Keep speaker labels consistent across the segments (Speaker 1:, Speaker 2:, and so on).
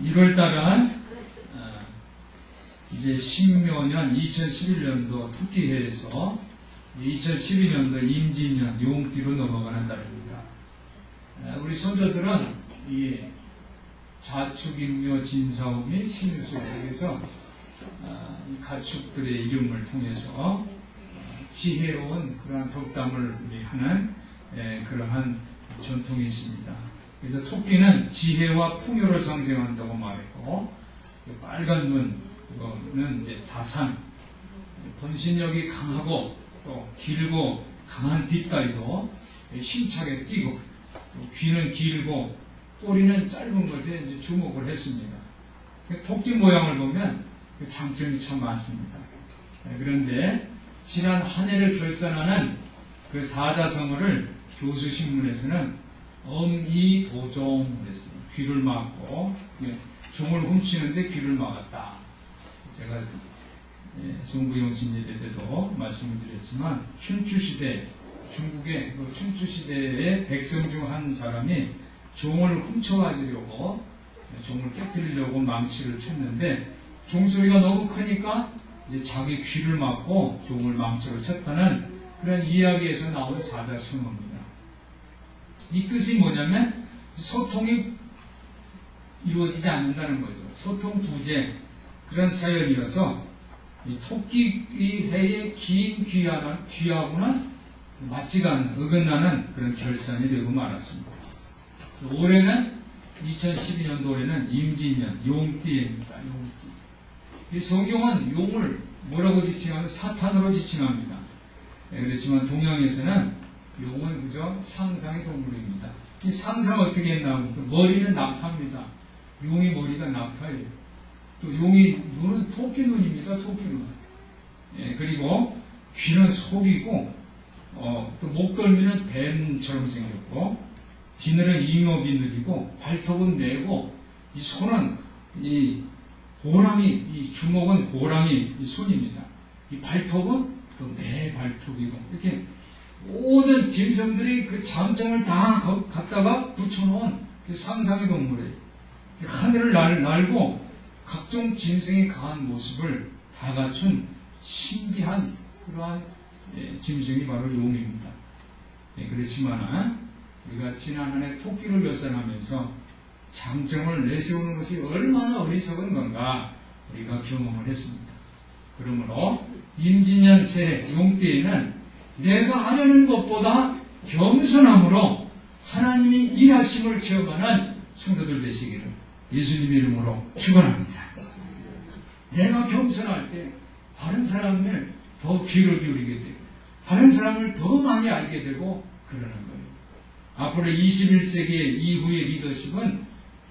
Speaker 1: 1월달은 이제 신묘년 2011년도 토끼해에서 2012년도 임진년 용띠로 넘어가는 달입니다. 우리 손자들은 이 자축인묘 진사오미 신유수에서 가축들의 이름을 통해서 지혜로운 그러한 덕담을 하는 그러한 전통이 있습니다. 그래서 토끼는 지혜와 풍요를 상징한다고 말했고, 빨간 눈은 이제 다산, 번신력이 강하고 또 길고 강한 뒷다리로 힘차게 뛰고, 또 귀는 길고 꼬리는 짧은 것에 이제 주목을 했습니다. 토끼 모양을 보면 장점이 참 많습니다. 그런데 지난 한 해를 결산하는 그 사자성어를 교수신문에서는 엄이도종을 했습니다. 귀를 막고 종을 훔치는데 귀를 막았다. 제가 정부용신 예배 때도 말씀을 드렸지만, 춘추시대, 중국의 그 춘추시대의 백성 중 한 사람이 종을 훔쳐가지려고, 종을 깨뜨리려고 망치를 쳤는데 종소리가 너무 크니까 이제 자기 귀를 막고 종을 망치로 쳤다는 그런 이야기에서 나온 사자성어입니다. 이 뜻이 뭐냐면 소통이 이루어지지 않는다는 거죠. 소통 부재, 그런 사연이어서 이 토끼 해의 긴 귀하고는 맞지가 않는, 어긋나는 그런 결산이 되고 말았습니다. 올해는 2012년도 올해는 임진년 용띠입니다. 용띠. 이 성경은 용을 뭐라고 지칭하면 사탄으로 지칭합니다. 그렇지만 동양에서는 용은 그저 상상의 동물입니다. 이 상상 어떻게 했나? 머리는 낙타입니다. 용이 머리가 낙타예요. 또 용이 눈은 토끼 눈입니다. 토끼 눈. 그리고 귀는 소리고, 또 목덜미는 뱀처럼 생겼고, 비늘은 잉어 비늘이고, 발톱은 매고, 이 손은 이 호랑이, 이 주먹은 호랑이 이 손입니다. 이 발톱은 또 매 발톱이고, 이렇게 모든 짐승들이 그 잠장을 다 갖다가 붙여놓은 그 상상의 동물이에요. 하늘을 날고 각종 짐승의 강한 모습을 다 갖춘 신비한 그러한 짐승이 바로 용입니다. 그렇지만 우리가 지난 한 해 토끼를 결산하면서 장정을 내세우는 것이 얼마나 어리석은 건가 우리가 경험을 했습니다. 그러므로 임진년 새해 용띠에는 내가 하려는 것보다 겸손함으로 하나님이 일하심을 체험하는 성도들 되시기를 예수님 이름으로 축원합니다. 내가 겸손할 때 다른 사람을 더 귀를 기울이게 되고 다른 사람을 더 많이 알게 되고 그러는 거예요. 앞으로 21세기 이후의 리더십은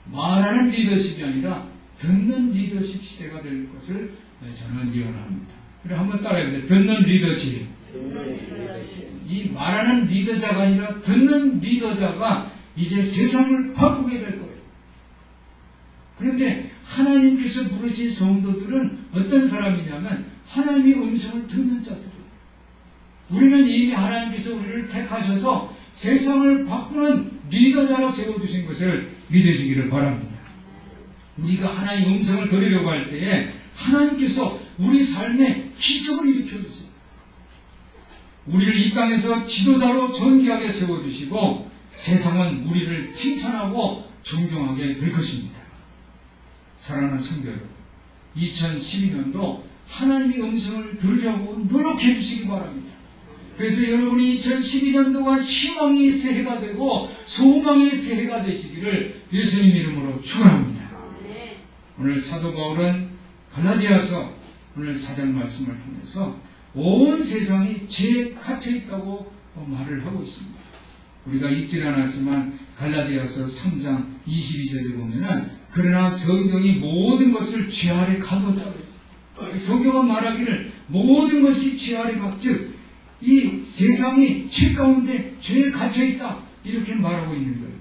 Speaker 1: 말하는 리더십이 아니라 듣는 리더십 시대가 될 것을 저는 예언합니다. 그래 한번 따라해보세요. 듣는 리더십. 이 말하는 리더자가 아니라 듣는 리더자가 이제 세상을 바꾸게 될 거예요. 그런데 하나님께서 부르신 성도들은 어떤 사람이냐면 하나님의 음성을 듣는 자들이에요. 우리는 이미 하나님께서 우리를 택하셔서 세상을 바꾸는 리더자로 세워주신 것을 믿으시기를 바랍니다. 우리가 하나님의 음성을 들으려고 할 때에 하나님께서 우리 삶에 기적을 일으켜주세요. 우리를 이 땅에서 지도자로 존귀하게 세워주시고 세상은 우리를 칭찬하고 존경하게 될 것입니다. 사랑하는 성도 여러분, 2012년도 하나님의 음성을 들으려고 노력해 주시기 바랍니다. 그래서 여러분이 2012년도가 희망의 새해가 되고 소망의 새해가 되시기를 예수님 이름으로 축원합니다. 오늘 사도 바울은 갈라디아서 오늘 4장 말씀을 통해서 온 세상이 죄에 갇혀 있다고 말을 하고 있습니다. 우리가 읽질 않았지만 갈라디아서 3장 22절에 보면은 그러나 성경이 모든 것을 죄 아래 가뒀다고 했어요. 성경은 말하기를 모든 것이 죄 아래 즉 이 세상이 죄 가운데 죄에 갇혀 있다 이렇게 말하고 있는 거예요.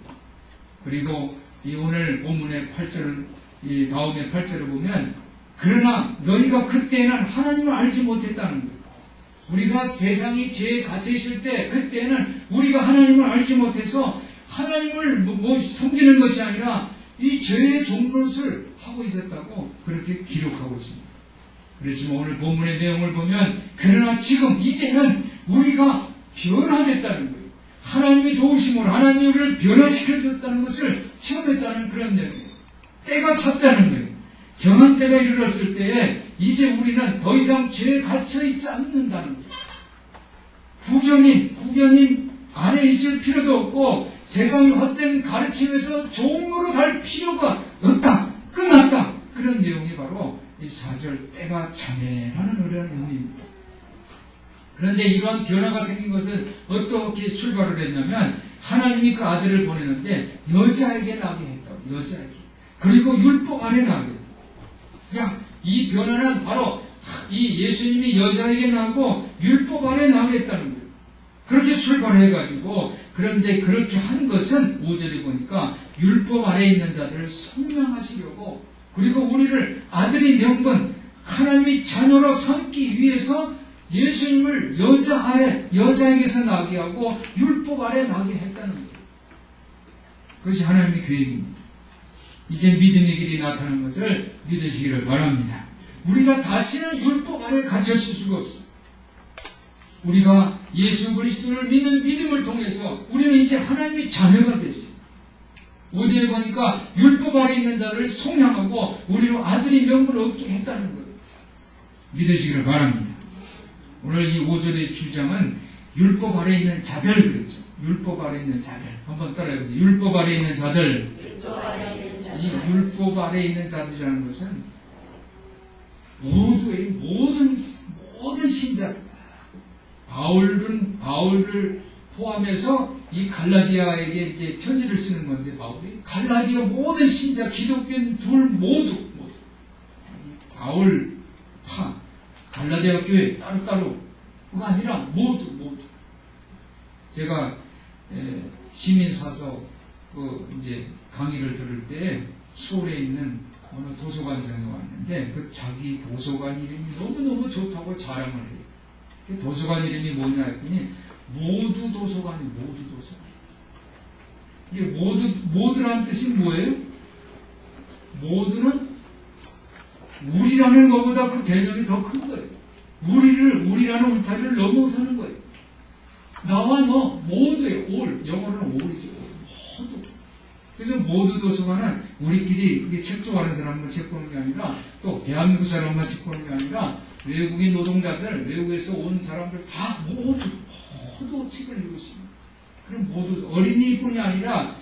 Speaker 1: 그리고 이 오늘 본문의 8절, 이 다음의 8절을 보면 그러나 너희가 그때는 하나님을 알지 못했다는 거예요. 우리가 세상이 죄에 갇혀 있을 때 그때는 우리가 하나님을 알지 못해서 하나님을 섬기는 것이 아니라 이 죄의 종노릇을 하고 있었다고 그렇게 기록하고 있습니다. 그렇지만 오늘 본문의 내용을 보면 그러나 지금 이제는 우리가 변화됐다는 거예요. 하나님이 도우심으로 하나님이 우리를 변화시켜줬다는 것을 체험했다는 그런 내용이에요. 때가 찼다는 거예요. 정한 때가 이르렀을 때에 이제 우리는 더 이상 죄에 갇혀있지 않는다는 거예요. 후견인 안에 있을 필요도 없고 세상의 헛된 가르침에서 종으로 달 필요가 없다. 끝났다. 그런 내용이 바로 이 4절 때가 차네라는 어려운 의미입니다. 그런데 이러한 변화가 생긴 것은 어떻게 출발을 했냐면 하나님이 그 아들을 보내는데 여자에게 나게 했다고. 여자에게. 그리고 율법 아래 나게 했다. 그러니까 이 변화는 바로 이 예수님이 여자에게 나고 율법 아래 나게 했다는 거예요. 그렇게 출발해가지고 그런데 그렇게 한 것은 5절에 보니까 율법 아래 있는 자들을 선명하시려고 그리고 우리를 아들이 명분 하나님의 자녀로 삼기 위해서 예수님을 여자에게서 나게 하고 율법 아래 나게 했다는 거예요. 그것이 하나님의 계획입니다. 이제 믿음의 길이 나타나는 것을 믿으시기를 바랍니다. 우리가 다시는 율법 아래 갇혔을 수가 없어요. 우리가 예수 그리스도를 믿는 믿음을 통해서 우리는 이제 하나님의 자녀가 됐어요. 5절에 보니까 율법 아래 있는 자를 속량하고 우리로 아들의 명분을 얻게 했다는 거예요. 믿으시기를 바랍니다. 오늘 이 5절의 주장은 율법 아래 있는 자들 그랬죠. 율법 아래 있는 자들. 한번 따라해보세요. 율법 아래 있는 자들. 이 율법 아래 있는 자들이라는 것은 모두의 모든 신자 바울을 포함해서 이 갈라디아에게 이제 편지를 쓰는 건데 바울이 갈라디아 모든 신자 기독교인 둘 모두 바울파 갈라디아 교회 따로가 아니라 모두 제가 시민사서 이제 강의를 들을 때 서울에 있는 어느 도서관장에 왔는데 그 자기 도서관 이름이 너무너무 좋다고 자랑을 해요. 그 도서관 이름이 뭐냐 했더니 모두 도서관이 모두 도서관. 이게 모두라는 뜻이 뭐예요? 모두는 우리라는 것보다 그 개념이 더 큰 거예요. 우리라는 울타리를 넘어서는 거예요. 나와 너 모두의 올, 영어로는 올이죠. 모두. 그래서 모두 도서관은 우리끼리 책 좋아하는 사람만 책 보는 게 아니라 또 대한민국 사람만 책 보는 게 아니라 외국인 노동자들, 외국에서 온 사람들 다 모두 책을 읽고 있습니다. 그럼 모두 어린이뿐이 아니라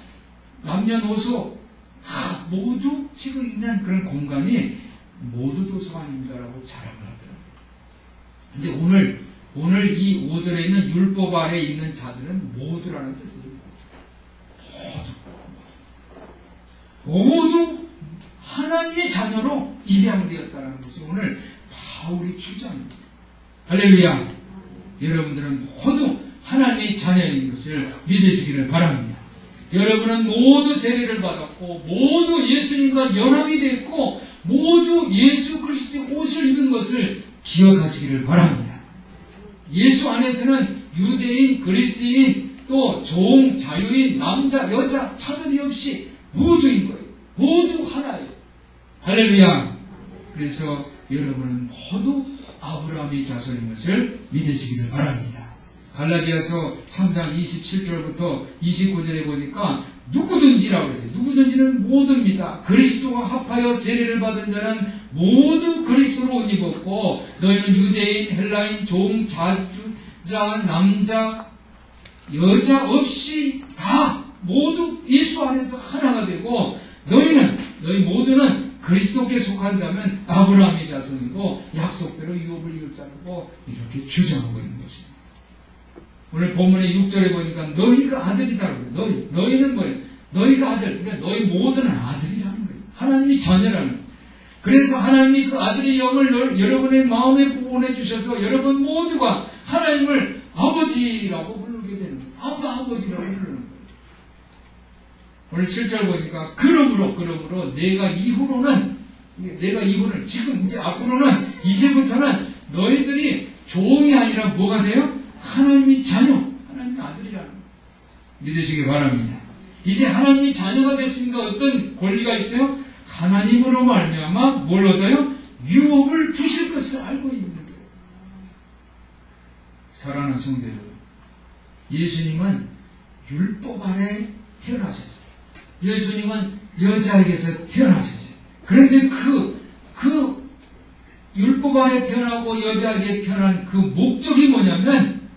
Speaker 1: 남녀노소 다 모두 책을 읽는 그런 공간이 모두 도서관입니다라고 자랑을 하더라고요. 근데 오늘 이 5절에 있는 율법 아래 있는 자들은 모두라는 뜻이에요. 모두 하나님의 자녀로 입양되었다는 것이 오늘 바울이 주장입니다. 할렐루야. 여러분들은 모두 하나님의 자녀인 것을 믿으시기를 바랍니다. 여러분은 모두 세례를 받았고 모두 예수님과 연합이 됐고 모두 예수 그리스도의 옷을 입은 것을 기억하시기를 바랍니다. 예수 안에서는 유대인, 그리스인, 또 종, 자유인, 남자, 여자 차별이 없이 모두인 거예요. 모두 하나예요. 할렐루야. 그래서 여러분은 모두 아브라함의 자손인 것을 믿으시기를 바랍니다. 갈라디아서 3장 27절부터 29절에 보니까 누구든지라고 했어요. 누구든지는 모두입니다. 그리스도와 합하여 세례를 받은 자는 모두 그리스도로 옷 입었고 너희는 유대인, 헬라인, 종, 자주자, 남자, 여자 없이 다 모두 예수 안에서 하나가 되고 너희 모두는 그리스도께 속한 자면 아브라함의 자손이고 약속대로 유업을 이을 자라고 이렇게 주장하고 있는 것입니다. 오늘 본문의 6절에 보니까 너희가 아들이다라고 해요. 너희는 뭐예요? 너희가 아들. 그러니까 너희 모두는 아들이라는 거예요. 하나님이 자녀라는 거예요. 그래서 하나님이 그 아들의 영을 여러분의 마음에 부어내 주셔서 여러분 모두가 하나님을 아버지라고 부르게 되는 거예요. 아버지라고 부르는 거예요. 오늘 7절 보니까 그러므로 내가 이후로는 지금 이제 앞으로는 이제부터는 너희들이 종이 아니라 뭐가 돼요? 하나님의 자녀, 하나님의 아들이라는 거 믿으시기 바랍니다. 이제 하나님이 자녀가 됐으니까 어떤 권리가 있어요? 하나님으로 말미암아 뭘 얻어요? 유업을 주실 것을 알고 있는 거예요. 사랑하는 성도 여러분, 예수님은 율법 아래 태어나셨어요. 예수님은 여자에게서 태어나셨어요. 그런데 그 율법 아래 태어나고 여자에게 태어난 그 목적이 뭐냐면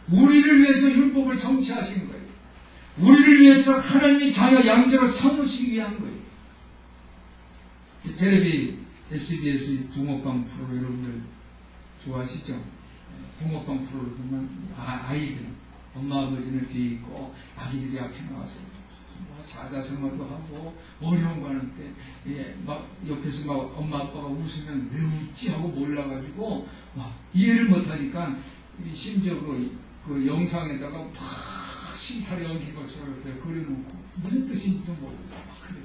Speaker 1: 우리를 위해서 율법을 성취하신 거예요. 우리를 위해서 하나님이 자녀 양자로 삼으시기 위한 거예요. 텔레비 SBS 붕어빵 프로 여러분들 좋아하시죠? 붕어빵 프로를 보면 아이들 엄마 아버지는 뒤에 있고 아기들이 앞에 나와서 사자성어도 하고 어려운 거 하는데 막 옆에서 막 엄마 아빠가 웃으면 왜 웃지 하고 몰라가지고 막 이해를 못하니까 심지어 그 영상에다가 막 신탈이 엉킨 것처럼 그려놓고 무슨 뜻인지도 모르고 막 그래요.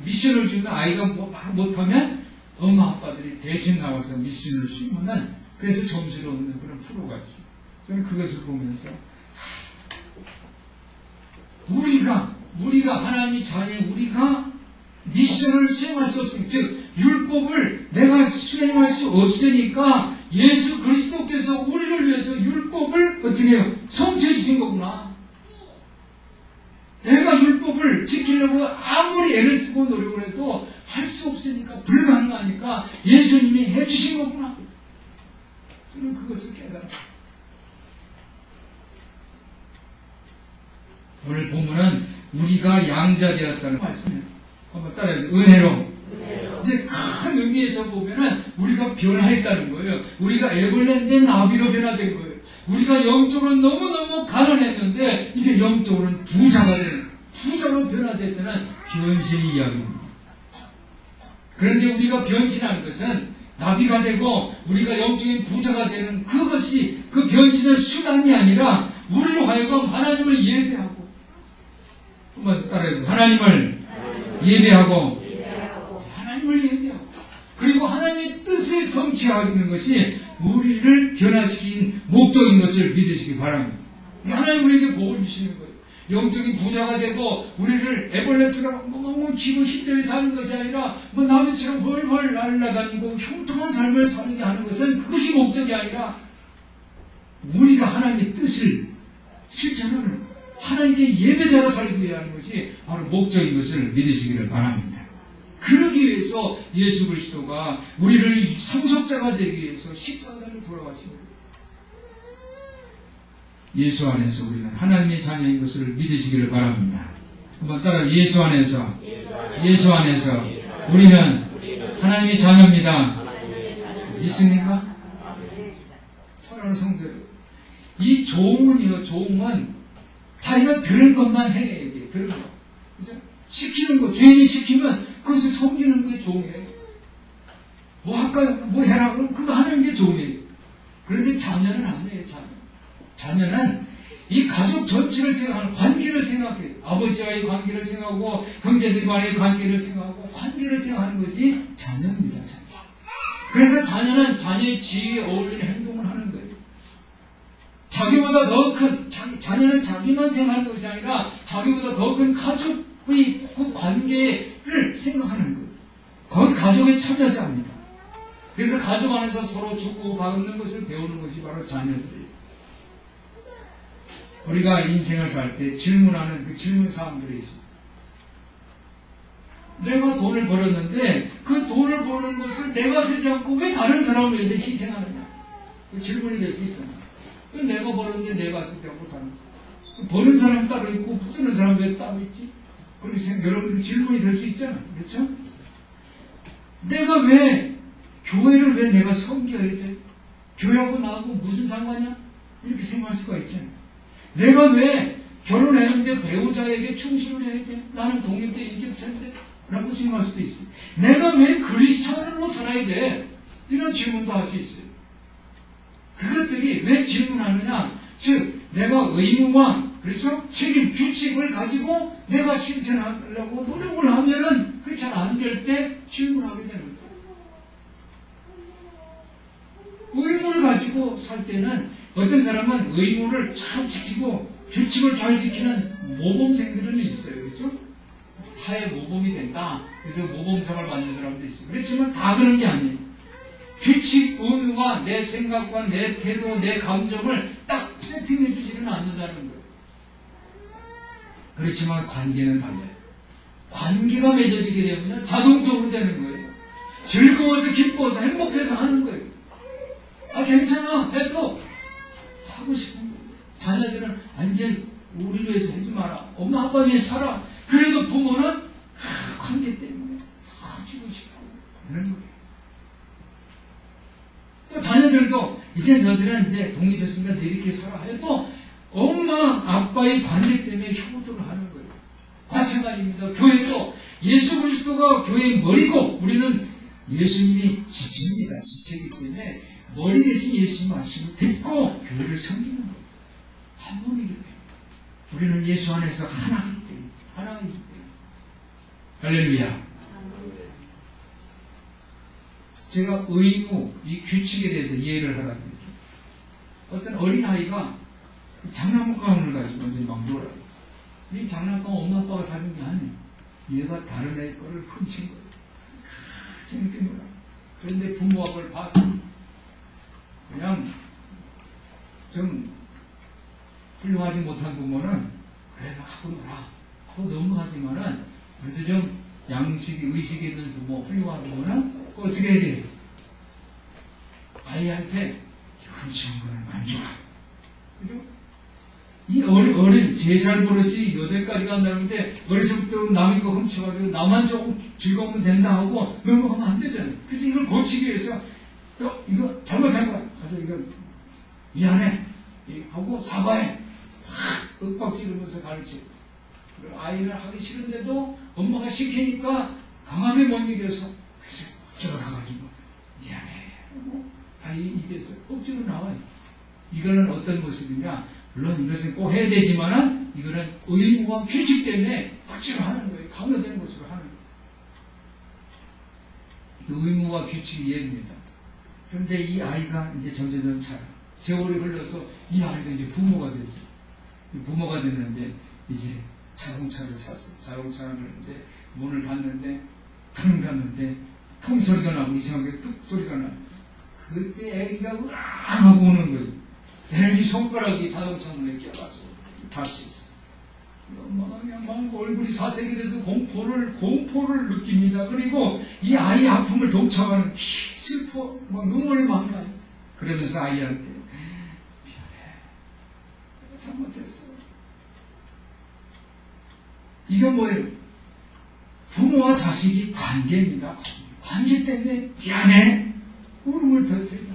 Speaker 1: 미션을 주면 아이가 막 못하면 엄마 아빠들이 대신 나와서 미션을 수행하면 그래서 점수를 얻는 그런 프로가 있어요. 저는 그것을 보면서 우리가 하나님이 자녀 우리가 미션을 수행할 수 없으니까 즉 율법을 내가 수행할 수 없으니까 예수 그리스도께서 우리를 위해서 율법을 어떻게 해요? 성취해 주신 거구나. 내가 율법을 지키려고 아무리 애를 쓰고 노력을 해도 할 수 없으니까 불가능하니까 예수님이 해주신 거구나. 저는 그것을 깨달아요. 오늘 본문은 우리가 양자되었다는 말씀이에요. 한번 따라해주세요. 은혜로. 이제 큰 의미에서 보면은 우리가 변화했다는 거예요. 우리가 애벌레인데 나비로 변화된 거예요. 우리가 영적으로 너무너무 가난했는데 이제 영적으로는 부자로 변화됐다는 변신 이야기입니다. 그런데 우리가 변신한 것은 나비가 되고 우리가 영적인 부자가 되는 그것이 그 변신의 수단이 아니라 우리로 하여금 하나님을 예배하고 한번 따라해주세요. 하나님을 예배하고 하나님을 예배하고 그리고 하나님의 뜻을 성취하는 것이 우리를 변화시킨 목적인 것을 믿으시기 바랍니다. 하나님 우리에게 복을 주시는 거예요. 영적인 부자가 되고 우리를 애벌레처럼 너무 기고 힘들게 사는 것이 아니라 나비처럼 훨훨 날아다니고 형통한 삶을 살게 하는 것은 그것이 목적이 아니라 우리가 하나님의 뜻을 실천하는 하나님께 예배자로 살기 위해 하는 것이 바로 목적인 것을 믿으시기를 바랍니다. 그러기 위해서 예수 그리스도가 우리를 상속자가 되기 위해서 십자가로 돌아가신 거예요. 예수 안에서 우리는 하나님의 자녀인 것을 믿으시기를 바랍니다. 한번 따라 예수 안에서 우리는 하나님의 자녀입니다. 믿습니까? 사랑하는 성도 여러분, 이 종은 자기가 들은 것만 해야 돼. 들은 것. 그죠? 시키는 거, 주인이 시키면 그것을 섬기는 게 종이에요. 뭐 할까요? 뭐 해라 그러면 그거 하는 게 종이에요. 그런데 자녀는 아니에요, 자녀는 이 가족 전체를 생각하는 관계를 생각해요. 아버지와의 관계를 생각하고 형제들과의 관계를 생각하고 관계를 생각하는 것이 자녀입니다. 자녀. 그래서 자녀는 자녀의 지위에 어울리는 행동을 하는 거예요. 자기보다 더 큰 자녀는 자기만 생각하는 것이 아니라 자기보다 더 큰 가족의 그 관계를 생각하는 거예요. 거기 가족의 참여자입니다. 그래서 가족 안에서 서로 주고 받는 것을 배우는 것이 바로 자녀들이에요. 우리가 인생을 살 때 질문하는 그 질문 사항들이 있습니다. 내가 돈을 벌었는데 그 돈을 버는 것을 내가 쓰지 않고 왜 다른 사람을 위해서 희생하느냐? 그 질문이 될 수 있잖아. 내가 벌었는데 내가 쓰지 않고 다른 사람. 버는 사람 따로 있고 쓰는 사람 왜 따로 있지? 그렇게 여러분들 질문이 될 수 있잖아. 그렇죠? 내가 왜 교회를 왜 내가 섬겨야 돼? 교회하고 나하고 무슨 상관이야? 이렇게 생각할 수가 있잖아. 내가 왜 결혼했는데 배우자에게 충실을 해야 돼? 나는 독립대 인격자인데? 라고 생각할 수도 있어요. 내가 왜 그리스찬으로 살아야 돼? 이런 질문도 할 수 있어요. 그것들이 왜 질문하느냐? 즉, 내가 의무와, 그렇죠? 책임, 규칙을 가지고 내가 실천하려고 노력을 하면은 그게 잘 안 될 때 질문하게 되는 거예요. 의무를 가지고 살 때는 어떤 사람은 의무를 잘 지키고 규칙을 잘 지키는 모범생들은 있어요. 그렇죠? 타의 모범이 된다. 그래서 모범상을 받는 사람도 있어요. 그렇지만 다 그런 게 아니에요. 규칙, 의무가 내 생각과 내 태도, 내 감정을 딱 세팅해 주지는 않는다는 거예요. 그렇지만 관계는 달라요. 관계가 맺어지게 되면 자동적으로 되는 거예요. 즐거워서 기뻐서 행복해서 하는 거예요. 아 괜찮아 해도 하고 싶은 거예요. 자녀들은 완전 우리를 위해서 하지 마라. 엄마 아빠 위해서 살아. 그래도 부모는 관계 때문에 다 주고 싶고 그런 거예요. 또 자녀들도 이제 너희들은 이제 독립했으니까 너 이렇게 살아 해도 엄마 아빠의 관계 때문에 효도를 하는 거예요. 마찬가지입니다. 교회도 예수 그리스도가 교회의 머리고 우리는 예수님이 지체입니다. 지체이기 때문에 머리 대신 예수님 말씀을 듣고 교회를 섬기는 거예요. 한 몸이기 때문에 우리는 예수 안에서 하나이기 때문에 하나이기 때문에 할렐루야. 제가 의무, 이 규칙에 대해서 이해를 하라고 했죠. 어떤 어린아이가 장난감을 가지고 이제 막 놀아요. 이 장난감 엄마 아빠가 사준 게 아니에요. 얘가 다른 애 거를 훔친 거예요. 재밌게 놀아. 그런데 부모가 그걸 봤어요. 그냥 좀 훌륭하지 못한 부모는 그래 나 갖고 놀아 하고 넘어가지만은 그래도 좀 양식이 의식이 있는 부모, 훌륭한 부모는 그거 어떻게 해야 돼요? 아이한테 훔친 거는 안 좋아. 그죠? 이 어린 3살 버릇이 8까지 간다는데 어려서부터 남의 거 훔쳐가지고 나만 조금 즐거우면 된다 하고 넘어가면 안 되잖아요. 그래서 이걸 고치기 위해서 이거 잘못한 거야. 가서 이거 미안해 하고 사과해. 윽박지르면서 가르치고 아이를 하기 싫은데도 엄마가 시키니까 강하게 못 이겨서 그래서 억지로 가가지고 미안해 하고 아이 입에서 억지로 나와요. 이거는 어떤 모습이냐? 물론 이것은 꼭 해야 되지만은 이거는 의무와 규칙 때문에 억지로 하는 거예요. 강요된 것으로 하는 거예요. 의무와 규칙이 예입니다. 그런데 이 아이가 이제 점점 세월이 흘러서 이 아이가 이제 부모가 됐어요. 부모가 됐는데 이제 자동차를 샀어요. 자동차를 이제 문을 닫는데 텅 닫는데 통 소리가 나고 이상하게 뚝 소리가 나요. 그때 애기가 으앙 하고 오는 거예요. 애기 손가락이 자동차 문에 껴가지고 닫혀 있어요. 엄마가 그냥 막 얼굴이 사색이 돼서 공포를 느낍니다. 그리고 이 아이의 아픔을 동참하는 슬퍼 막 눈물이 막 나요. 그러면서 아이한테 미안해 잘못했어. 이건 뭐예요? 부모와 자식이 관계입니다. 관계 때문에 미안해 울음을 터뜨립니다.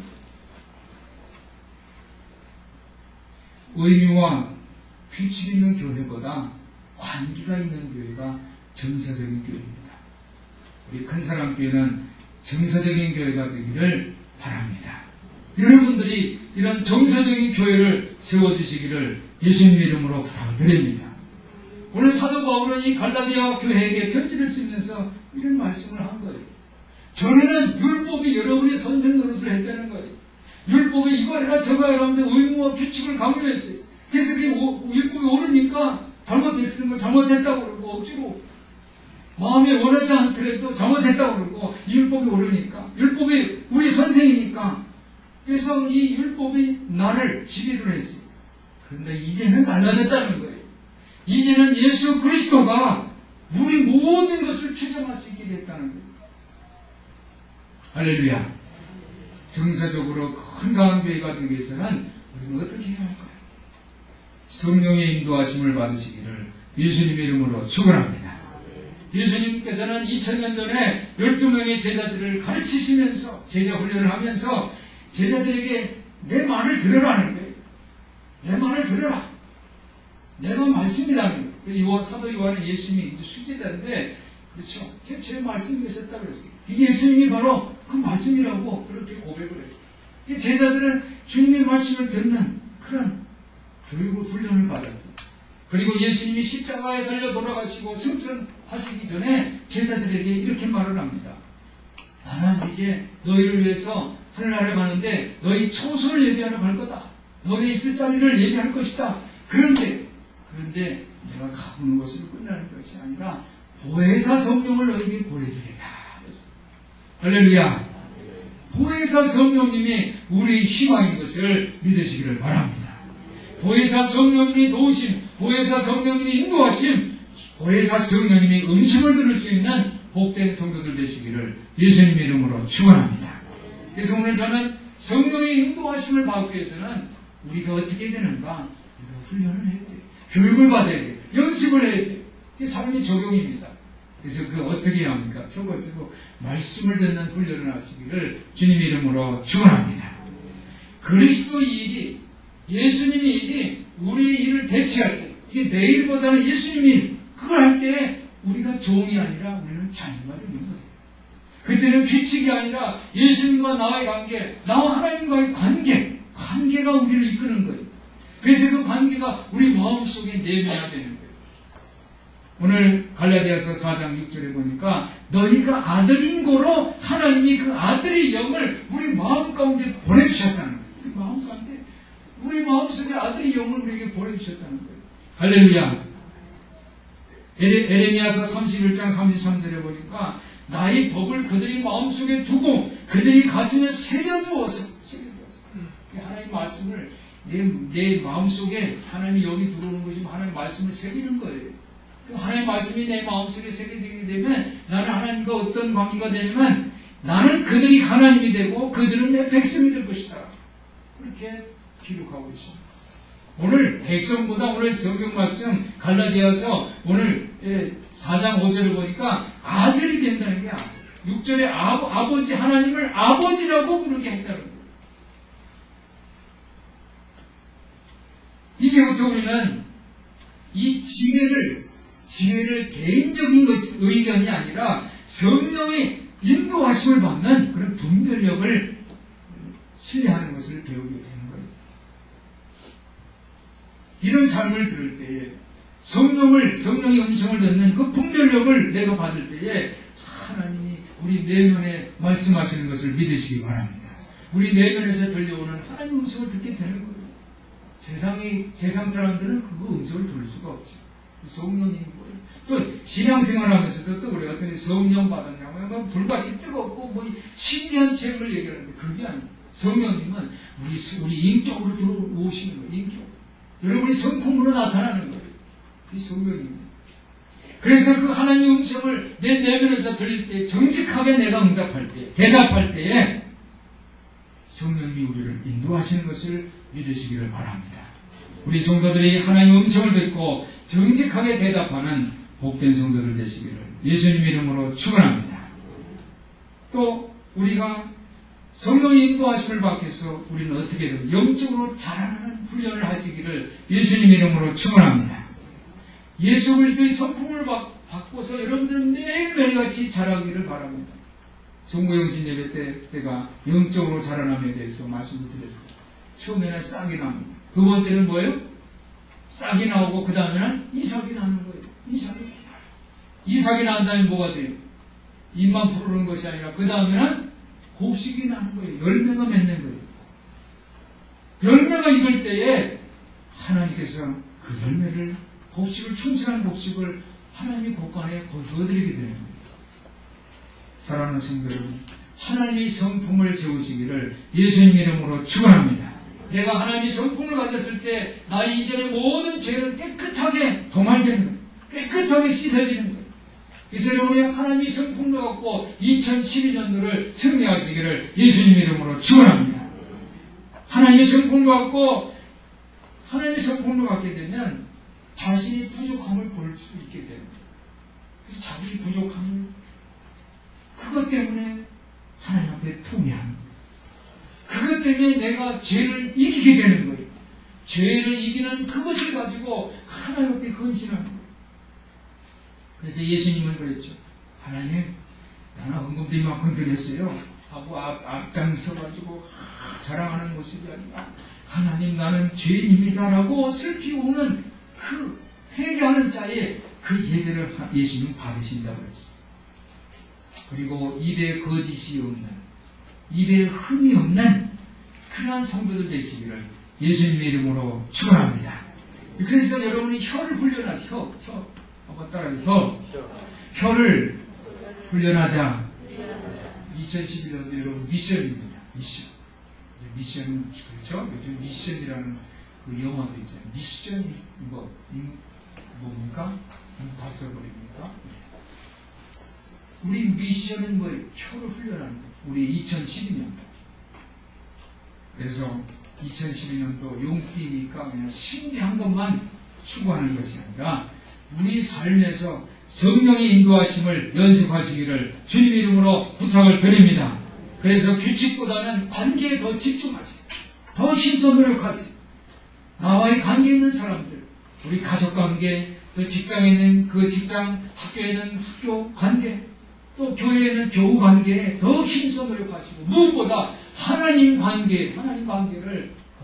Speaker 1: 의무와 규칙 있는 교회보다 관계가 있는 교회가 정서적인 교회입니다. 우리 큰사랑교회는 정서적인 교회가 되기를 바랍니다. 여러분들이 이런 정서적인 교회를 세워주시기를 예수님 이름으로 부탁드립니다. 오늘 사도 바울은 이 갈라디아 교회에게 편지를 쓰면서 이런 말씀을 한 거예요. 전에는 율법이 여러분의 선생 노릇을 했다는 거예요. 율법이 이거 해라 저거 해라 하면서 의무와 규칙을 강요했어요. 그래서 그게 율법이 오르니까 잘못했으면 건 잘못했다고 그러고 억지로 마음에 원하지 않더라도 잘못했다고 그러고 율법이 오르니까 율법이 우리 선생이니까 그래서 이 율법이 나를 지배를 했어요. 그런데 이제는 달라졌다는 거예요. 이제는 예수 그리스도가 우리 모든 것을 추정할 수 있게 됐다는 거예요. 할렐루야. 정서적으로 건강한 교회가 되기 위해서는 우리는 어떻게 해야 할까요? 성령의 인도하심을 받으시기를 예수님의 이름으로 축원합니다. 예수님께서는 2000년 전에 12명의 제자들을 가르치시면서 제자 훈련을 하면서 제자들에게 내 말을 들으라는 거예요. 내 말을 들으라. 내가 말씀이라는 거예요. 사도 요한은 예수님이 이제 수제자인데 그렇죠. 제 말씀이 계셨다고 그랬어요. 이 예수님이 바로 그 말씀이라고 그렇게 고백을 했어요. 이 제자들은 주님의 말씀을 듣는 그런 교육을 훈련을 받았어요. 그리고 예수님이 십자가에 달려 돌아가시고 승천하시기 전에 제자들에게 이렇게 말을 합니다. 나는 이제 너희를 위해서 하늘나라에 가는데 너희 처소를 예비하러 갈 거다. 너희 있을 자리를 예비할 것이다. 그런데 그런데 내가 가보는 것으로 끝나는 것이 아니라 보혜사 성령을 너에게 보내주겠다. 할렐루야. 보혜사 성령님이 우리의 희망인 것을 믿으시기를 바랍니다. 보혜사 성령님이 도우심, 보혜사 성령님이 인도하심, 보혜사 성령님이 음성을 들을 수 있는 복된 성도들 되시기를 예수님 이름으로 축원합니다. 그래서 오늘 저는 성령의 인도하심을 받기 위해서는 우리가 어떻게 되는가? 우리가 훈련을 해야 돼요. 교육을 받아야 돼요. 연습을 해야 돼요. 이게 삶의 적용입니다. 그래서 그 어떻게 해야 합니까? 첫 번째로 말씀을 듣는 훈련을 하시기를 주님 이름으로 축원합니다. 그리스도의 일이, 예수님의 일이 우리의 일을 대체할 때, 이게 내 일보다는 예수님이 그걸 할 때 우리가 종이 아니라 우리는 자녀가 되는 거예요. 그때는 규칙이 아니라 예수님과 나의 관계, 나와 하나님과의 관계가 우리를 이끄는 거예요. 그래서 그 관계가 우리 마음속에 내면화되는 거예요. 오늘 갈라디아서 4장 6절에 보니까 너희가 아들인 고로 하나님이 그 아들의 영을 우리 마음 가운데 보내주셨다는 거예요. 우리 마음 가운데, 우리 마음속에 아들의 영을 우리에게 보내주셨다는 거예요. 할렐루야. 에레미야서 31장 33절에 보니까 나의 법을 그들이 마음속에 두고 그들이 가슴에 새겨두어서 하나님 말씀을 내 마음속에 하나님이 여기 들어오는 것이 하나님 말씀을 새기는 거예요. 하나님 말씀이 내 마음속에 새겨지게 되면 나는 하나님과 어떤 관계가 되냐면 나는 그들이 하나님이 되고 그들은 내 백성이 될 것이다. 그렇게 기록하고 있습니다. 오늘 백성보다 오늘 성경 말씀 갈라디아서 오늘 4장 5절을 보니까 아들이 된다는 게 6절에 아버지 하나님을 아버지라고 부르게 했다는 거예요. 이제부터 우리는 이 지혜를 개인적인 의견이 아니라 성령의 인도하심을 받는 그런 분별력을 신뢰하는 것을 배우게 되는 거예요. 이런 삶을 들을 때에 성령의 음성을 듣는 그 분별력을 내가 받을 때에 하나님이 우리 내면에 말씀하시는 것을 믿으시기 바랍니다. 우리 내면에서 들려오는 하나님의 음성을 듣게 되는 거예요. 세상 사람들은 그 음성을 들을 수가 없죠. 성령인 거예요. 또 신앙생활하면서도 또 그래요. 어떤 성령 받았냐고 하면 불같이 뜨겁고 뭐 신비한 책을 얘기하는데 그게 아니에요. 성령님은 우리 인격으로 들어오시는 거예요. 인격. 여러분이 성품으로 나타나는 거예요. 이 성령입니다. 그래서 그 하나님의 음성을 내 내면에서 들릴 때 정직하게 내가 대답할 때에 성령님이 우리를 인도하시는 것을 믿으시기를 바랍니다. 우리 성도들이 하나님의 음성을 듣고 정직하게 대답하는 복된 성도들 되시기를 예수님 이름으로 축원합니다. 또 우리가 성령의 인도하심을 받기 위해서 우리는 어떻게 되면 영적으로 자라나는 훈련을 하시기를 예수님 이름으로 축원합니다. 예수 그리스도의 성품을 받고서 여러분들은 매일매일같이 자라기를 바랍니다. 정보영신 예배 때 제가 영적으로 자라남에 대해서 말씀을 드렸어요. 처음에는 싹이 납니다. 두 번째는 뭐예요? 싹이 나오고 그 다음에는 이삭이 나는 거예요. 이삭이 난 다음에 뭐가 돼요? 입만 푸르는 것이 아니라 그 다음에는 곡식이 나는 거예요. 열매가 맺는 거예요. 열매가 익을 때에 하나님께서 그 열매를 곡식을 충실한 곡식을 하나님의 곳간에 거두어드리게 되는 거예요. 사랑하는 성도 여러분, 하나님의 성품을 세우시기를 예수님 이름으로 축원합니다. 내가 하나님의 성품을 가졌을 때 나의 이전의 모든 죄를 깨끗하게 도말되는 거예요. 깨끗하게 씻어지는 거예요. 그래서 여러분이 하나님의 성품을 갖고 2012년도를 승리하시기를 예수님 이름으로 축원합니다. 하나님의 성품을 갖고 하나님의 성품을 갖게 되면 자신의 부족함을 볼 수 있게 돼요. 그래서 자신의 부족함을 그것 때문에 하나님 앞에 통회합니다. 그것 때문에 내가 죄를 이기게 되는 거예요. 죄를 이기는 그것을 가지고 하나님 앞에 헌신하는 거예요. 그래서 예수님은 그랬죠. 하나님, 나는 헌금도 이만큼 드렸어요 하고 앞장서가지고 자랑하는 모습이 아니라 하나님, 나는 죄인입니다라고 슬피 우는 그 회개하는 자의 그 예배를 예수님 받으신다고 했어요. 그리고 입에 거짓이 없는, 입에 흠이 없는 그러한 성도들 되시기를 예수님의 이름으로 축원합니다. 그래서 여러분이 혀를 훈련하죠. 혀. 한번 따라해서 혀를 훈련하자. 2011년도 여러분 미션입니다. 미션은 그렇죠? 요즘 미션이라는 그 영화도 있잖아요. 미션이 뭡니까? 임파서블입니까? 우리 미션은 뭐예요? 혀를 훈련하는 거. 우리 2012년도. 그래서 2012년도 용띠니까 그냥 신비한 것만 추구하는 것이 아니라 우리 삶에서 성령의 인도하심을 연습하시기를 주님 이름으로 부탁을 드립니다. 그래서 규칙보다는 관계에 더 집중하세요. 더 힘써 노력하세요. 나와의 관계 있는 사람들, 우리 가족 관계, 또 직장에는 그 직장, 학교에는 학교 관계, 또 교회에는 교우 관계에 더 힘써 노력하시고 무엇보다 하나님 관계를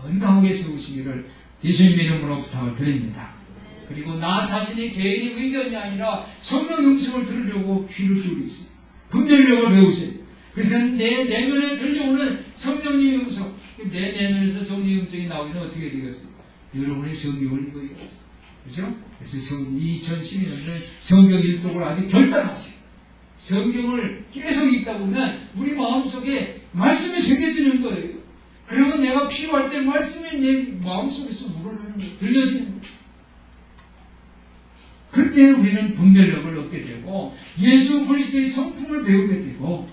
Speaker 1: 건강하게 세우시기를 예수님 이름으로 부탁을 드립니다. 그리고 나 자신의 개인의 의견이 아니라 성령 음성을 들으려고 귀를 기울이세요. 분별력을 배우세요. 그래서 내 내면에 들려오는 성령님의 음성, 내 내면에서 성령의 음성이 나오면 어떻게 되겠어요? 여러분의 성경을 읽어야죠. 그죠? 그래서 2012년에 성경 일독을 아주 결단하세요. 성경을 계속 읽다 보면 우리 마음속에 말씀이 새겨지는 거예요. 그리고 내가 필요할 때 말씀이 내 마음속에서 우러나는 거예요. 들려지는 거예요. 그때 우리는 분별력을 얻게 되고 예수 그리스도의 성품을 배우게 되고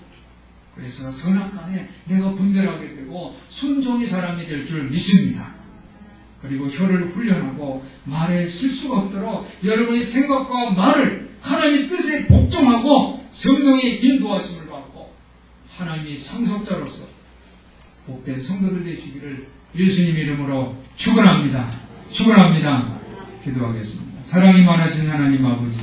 Speaker 1: 그래서 선악간에 내가 분별하게 되고 순종의 사람이 될 줄 믿습니다. 그리고 혀를 훈련하고 말에 실수가 없도록 여러분의 생각과 말을 하나님의 뜻에 복종하고 성령의 인도하심을 받고 하나님의 상속자로서 복된 성도들 되시기를 예수님 이름으로 축원합니다. 축원합니다. 기도하겠습니다. 사랑이 많으신 하나님 아버지,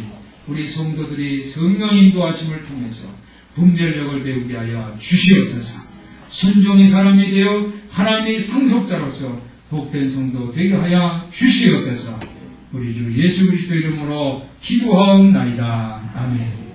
Speaker 1: 우리 성도들이 성령 인도하심을 통해서 분별력을 배우게 하여 주시옵소서. 순종의 사람이 되어 하나님의 상속자로서 복된 성도 되게 하여 주시옵소서. 우리 주 예수 그리스도 이름으로 기도하옵나이다. 아멘.